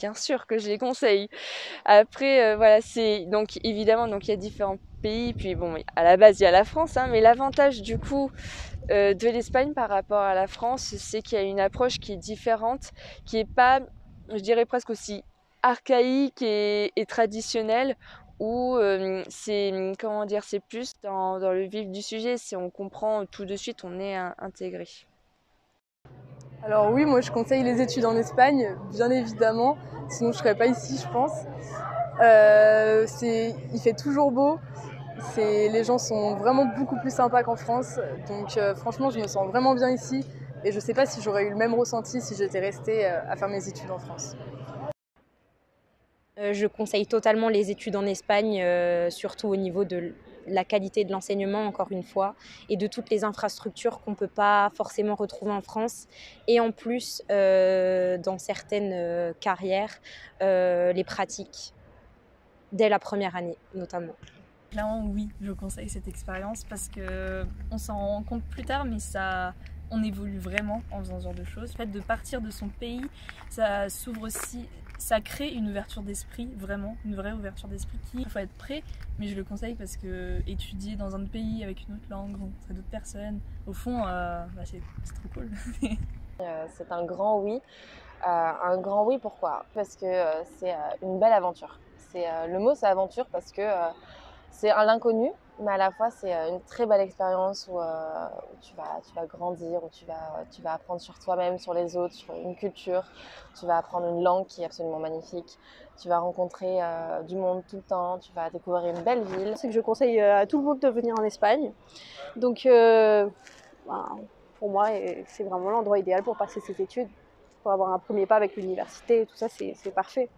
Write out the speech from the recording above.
bien sûr que je les conseille. Après, voilà, c'est donc évidemment, donc il y a différents pays, puis bon, à la base, il y a la France, hein, mais l'avantage du coup de l'Espagne par rapport à la France, c'est qu'il y a une approche qui est différente, qui est pas, je dirais presque aussi archaïque et traditionnelle, où c'est, comment dire, c'est plus dans le vif du sujet, si on comprend tout de suite, on est intégré. Alors oui, moi je conseille les études en Espagne, bien évidemment, sinon je serais pas ici, je pense. Il fait toujours beau, les gens sont vraiment beaucoup plus sympas qu'en France, donc franchement je me sens vraiment bien ici et je sais pas si j'aurais eu le même ressenti si j'étais restée à faire mes études en France. Je conseille totalement les études en Espagne, surtout au niveau de la qualité de l'enseignement, encore une fois, et de toutes les infrastructures qu'on ne peut pas forcément retrouver en France. Et en plus, dans certaines carrières, les pratiques, dès la première année notamment. Clairement, oui, je conseille cette expérience parce qu'on s'en rend compte plus tard, mais on évolue vraiment en faisant ce genre de choses. Le fait de partir de son pays, ça s'ouvre aussi, ça crée une ouverture d'esprit, vraiment, une vraie ouverture d'esprit. Il faut être prêt, mais je le conseille parce que étudier dans un autre pays avec une autre langue, rencontrer d'autres personnes, au fond, c'est trop cool. C'est un grand oui. Un grand oui, pourquoi? Parce que c'est une belle aventure. Le mot c'est aventure parce que c'est l'inconnu, mais à la fois c'est une très belle expérience où tu vas grandir, où tu vas apprendre sur toi-même, sur les autres, sur une culture. Tu vas apprendre une langue qui est absolument magnifique. Tu vas rencontrer du monde tout le temps. Tu vas découvrir une belle ville. C'est que je conseille à tout le monde de venir en Espagne. Donc, ben, pour moi, c'est vraiment l'endroit idéal pour passer ses études, pour avoir un premier pas avec l'université et tout ça, c'est parfait.